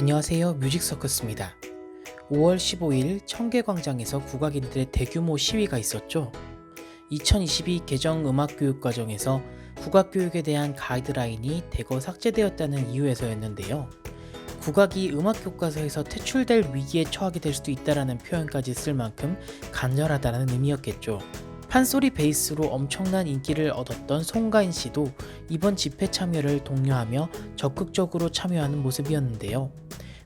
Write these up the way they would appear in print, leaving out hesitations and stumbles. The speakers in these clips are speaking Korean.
안녕하세요, 뮤직서커스입니다. 5월 15일 청계광장에서 국악인들의 대규모 시위가 있었죠. 2022 개정 음악교육과정에서 국악교육에 대한 가이드라인이 대거 삭제되었다는 이유에서였는데요. 국악이 음악교과서에서 퇴출될 위기에 처하게 될 수도 있다는 표현까지 쓸 만큼 간절하다는 의미였겠죠. 판소리 베이스로 엄청난 인기를 얻었던 송가인 씨도 이번 집회 참여를 독려하며 적극적으로 참여하는 모습이었는데요.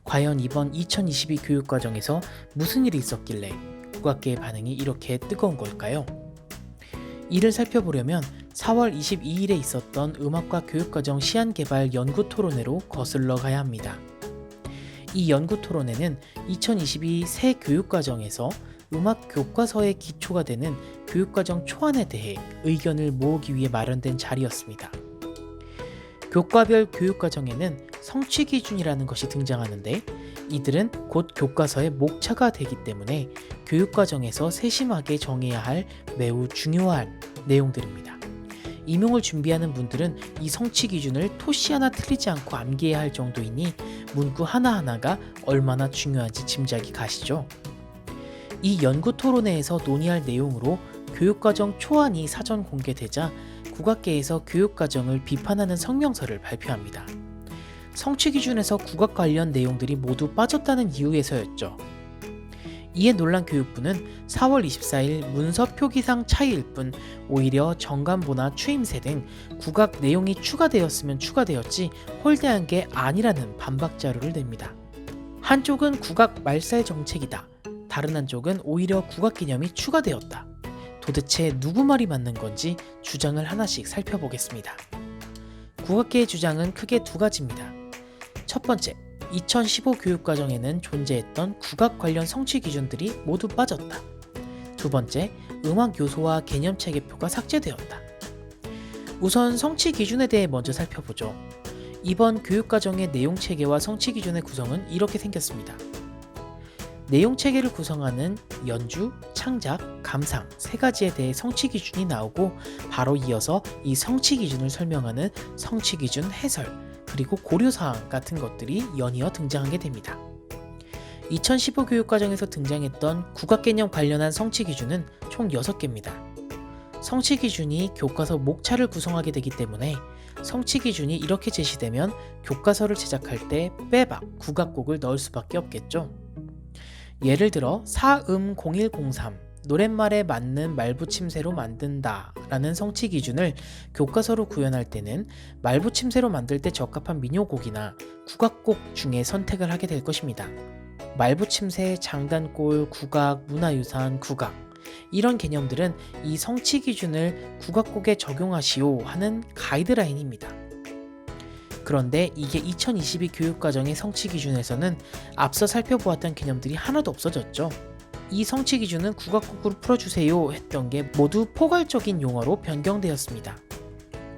과연 이번 2022 교육과정에서 무슨 일이 있었길래 국악계의 반응이 이렇게 뜨거운 걸까요? 이를 살펴보려면 4월 22일에 있었던 음악과 교육과정 시안개발 연구토론회로 거슬러 가야 합니다. 이 연구토론회는 2022 새 교육과정에서 음악 교과서의 기초가 되는 교육과정 초안에 대해 의견을 모으기 위해 마련된 자리였습니다. 교과별 교육과정에는 성취기준이라는 것이 등장하는데 이들은 곧 교과서의 목차가 되기 때문에 교육과정에서 세심하게 정해야 할 매우 중요한 내용들입니다. 임용을 준비하는 분들은 이 성취기준을 토시 하나 틀리지 않고 암기해야 할 정도이니 문구 하나하나가 얼마나 중요한지 짐작이 가시죠? 이 연구토론회에서 논의할 내용으로 교육과정 초안이 사전 공개되자 국악계에서 교육과정을 비판하는 성명서를 발표합니다. 성취기준에서 국악 관련 내용들이 모두 빠졌다는 이유에서였죠. 이에 놀란 교육부는 4월 24일 문서 표기상 차이일 뿐 오히려 정간보나 추임새 등 국악 내용이 추가되었으면 추가되었지 홀대한 게 아니라는 반박 자료를 냅니다. 한쪽은 국악 말살 정책이다. 다른 한쪽은 오히려 국악 개념이 추가되었다. 도대체 누구 말이 맞는 건지 주장을 하나씩 살펴보겠습니다. 국악계의 주장은 크게 두 가지입니다. 첫 번째, 2015 교육과정에는 존재했던 국악 관련 성취 기준들이 모두 빠졌다. 두 번째, 음악 요소와 개념 체계표가 삭제되었다. 우선 성취 기준에 대해 먼저 살펴보죠. 이번 교육과정의 내용 체계와 성취 기준의 구성은 이렇게 생겼습니다. 내용 체계를 구성하는 연주, 창작, 감상 세 가지에 대해 성취 기준이 나오고 바로 이어서 이 성취 기준을 설명하는 성취 기준 해설 그리고 고려사항 같은 것들이 연이어 등장하게 됩니다. 2015 교육과정에서 등장했던 국악 개념 관련한 성취 기준은 총 6개입니다. 성취 기준이 교과서 목차를 구성하게 되기 때문에 성취 기준이 이렇게 제시되면 교과서를 제작할 때 빼박 국악곡을 넣을 수밖에 없겠죠. 예를 들어 4음0103 노랫말에 맞는 말붙임새로 만든다 라는 성취 기준을 교과서로 구현할 때는 말붙임새로 만들 때 적합한 민요곡이나 국악곡 중에 선택을 하게 될 것입니다. 말붙임새, 장단골, 국악, 문화유산, 국악 이런 개념들은 이 성취 기준을 국악곡에 적용하시오 하는 가이드라인입니다. 그런데 이게 2022 교육과정의 성취 기준에서는 앞서 살펴보았던 개념들이 하나도 없어졌죠. 이 성취 기준은 국악곡으로 풀어주세요 했던 게 모두 포괄적인 용어로 변경되었습니다.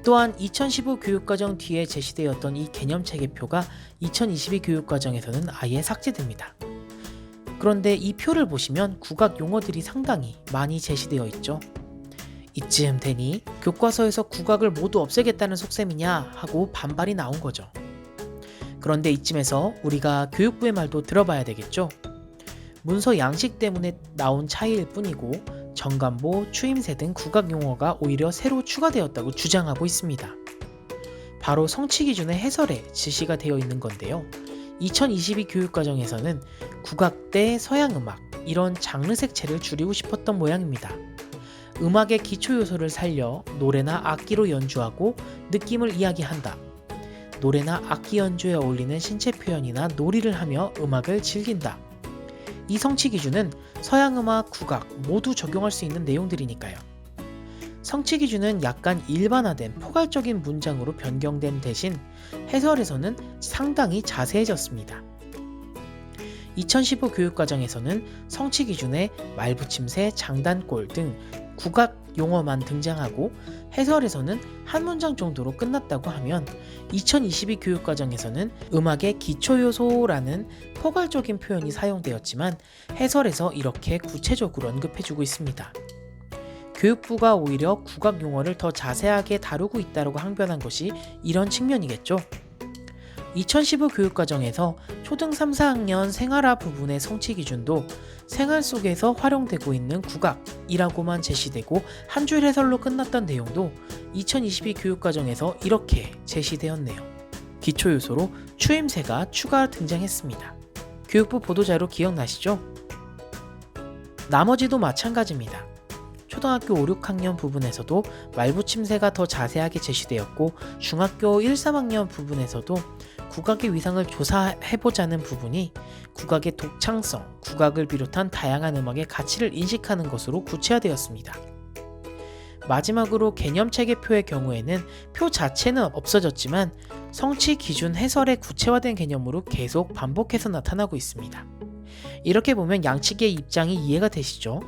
또한 2015 교육과정 뒤에 제시되었던 이 개념 체계표가 2022 교육과정에서는 아예 삭제됩니다. 그런데 이 표를 보시면 국악 용어들이 상당히 많이 제시되어 있죠. 이쯤 되니 교과서에서 국악을 모두 없애겠다는 속셈이냐 하고 반발이 나온 거죠. 그런데 이쯤에서 우리가 교육부의 말도 들어봐야 되겠죠. 문서 양식 때문에 나온 차이일 뿐이고 정간보, 추임새 등 국악 용어가 오히려 새로 추가되었다고 주장하고 있습니다. 바로 성취 기준의 해설에 지시가 되어 있는 건데요. 2022 교육과정에서는 국악 대 서양음악 이런 장르 색채를 줄이고 싶었던 모양입니다. 음악의 기초 요소를 살려 노래나 악기로 연주하고 느낌을 이야기한다. 노래나 악기 연주에 어울리는 신체 표현이나 놀이를 하며 음악을 즐긴다. 이 성취 기준은 서양음악, 국악 모두 적용할 수 있는 내용들이니까요. 성취 기준은 약간 일반화된 포괄적인 문장으로 변경된 대신 해설에서는 상당히 자세해졌습니다. 2015 교육과정에서는 성취 기준에 말붙임새, 장단골 등 국악 용어만 등장하고 해설에서는 한 문장 정도로 끝났다고 하면 2022 교육과정에서는 음악의 기초요소라는 포괄적인 표현이 사용되었지만 해설에서 이렇게 구체적으로 언급해주고 있습니다. 교육부가 오히려 국악 용어를 더 자세하게 다루고 있다고 항변한 것이 이런 측면이겠죠. 2015 교육과정에서 초등 3, 4학년 생활화 부분의 성취 기준도 생활 속에서 활용되고 있는 국악이라고만 제시되고 한 줄 해설로 끝났던 내용도 2022 교육과정에서 이렇게 제시되었네요. 기초 요소로 추임새가 추가 등장했습니다. 교육부 보도자료 기억나시죠? 나머지도 마찬가지입니다. 초등학교 5, 6학년 부분에서도 말붙임새가 더 자세하게 제시되었고 중학교 1, 3학년 부분에서도 국악의 위상을 조사해보자는 부분이 국악의 독창성, 국악을 비롯한 다양한 음악의 가치를 인식하는 것으로 구체화되었습니다. 마지막으로 개념체계표의 경우에는 표 자체는 없어졌지만 성취 기준 해설의 구체화된 개념으로 계속 반복해서 나타나고 있습니다. 이렇게 보면 양측의 입장이 이해가 되시죠?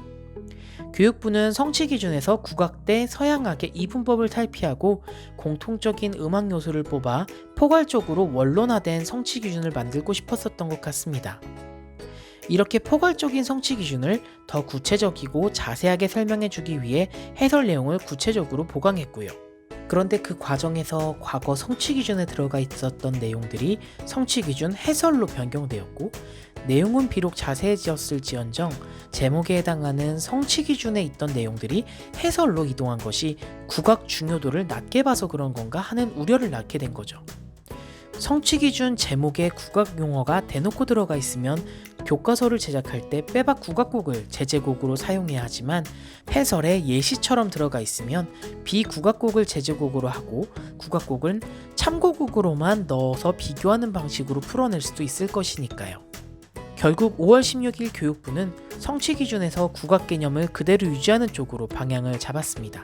교육부는 성취 기준에서 국악대 서양악의 이분법을 탈피하고 공통적인 음악 요소를 뽑아 포괄적으로 원론화된 성취 기준을 만들고 싶었었던 것 같습니다. 이렇게 포괄적인 성취 기준을 더 구체적이고 자세하게 설명해주기 위해 해설 내용을 구체적으로 보강했고요. 그런데 그 과정에서 과거 성취 기준에 들어가 있었던 내용들이 성취 기준 해설로 변경되었고 내용은 비록 자세해졌을지언정 제목에 해당하는 성취 기준에 있던 내용들이 해설로 이동한 것이 국악 중요도를 낮게 봐서 그런 건가 하는 우려를 낳게 된 거죠. 성취 기준 제목에 국악 용어가 대놓고 들어가 있으면 교과서를 제작할 때 빼박 국악곡을 제재곡으로 사용해야 하지만 해설에 예시처럼 들어가 있으면 비국악곡을 제재곡으로 하고 국악곡은 참고곡으로만 넣어서 비교하는 방식으로 풀어낼 수도 있을 것이니까요. 결국 5월 16일 교육부는 성취 기준에서 국악 개념을 그대로 유지하는 쪽으로 방향을 잡았습니다.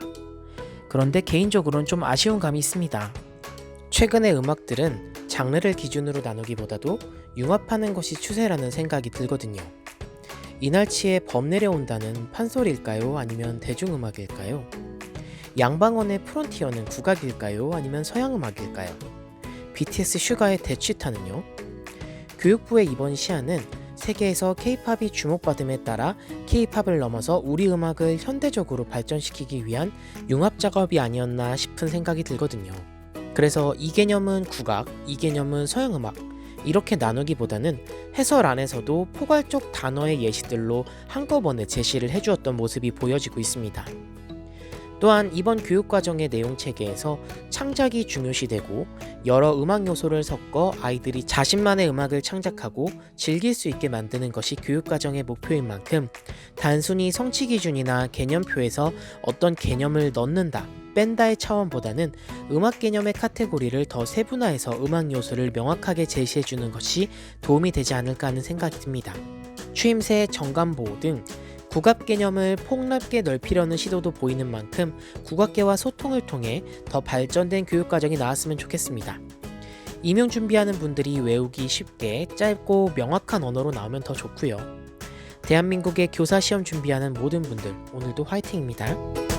그런데 개인적으로는 좀 아쉬운 감이 있습니다. 최근의 음악들은 장르를 기준으로 나누기보다도 융합하는 것이 추세라는 생각이 들거든요. 이날치의 범 내려온다는 판소리일까요? 아니면 대중음악일까요? 양방원의 프론티어는 국악일까요? 아니면 서양음악일까요? BTS 슈가의 대취타는요? 교육부의 이번 시안은 세계에서 K-팝이 주목받음에 따라 K-팝을 넘어서 우리 음악을 현대적으로 발전시키기 위한 융합 작업이 아니었나 싶은 생각이 들거든요. 그래서 이 개념은 국악, 이 개념은 서양음악 이렇게 나누기보다는 해설 안에서도 포괄적 단어의 예시들로 한꺼번에 제시를 해주었던 모습이 보여지고 있습니다. 또한 이번 교육과정의 내용체계에서 창작이 중요시되고 여러 음악 요소를 섞어 아이들이 자신만의 음악을 창작하고 즐길 수 있게 만드는 것이 교육과정의 목표인 만큼 단순히 성취 기준이나 개념표에서 어떤 개념을 넣는다, 뺀다의 차원보다는 음악 개념의 카테고리를 더 세분화해서 음악 요소를 명확하게 제시해주는 것이 도움이 되지 않을까 하는 생각이 듭니다. 추임새, 정감보호 등 국악 개념을 폭넓게 넓히려는 시도도 보이는 만큼 국악계와 소통을 통해 더 발전된 교육과정이 나왔으면 좋겠습니다. 임용 준비하는 분들이 외우기 쉽게 짧고 명확한 언어로 나오면 더 좋고요. 대한민국의 교사 시험 준비하는 모든 분들 오늘도 화이팅입니다.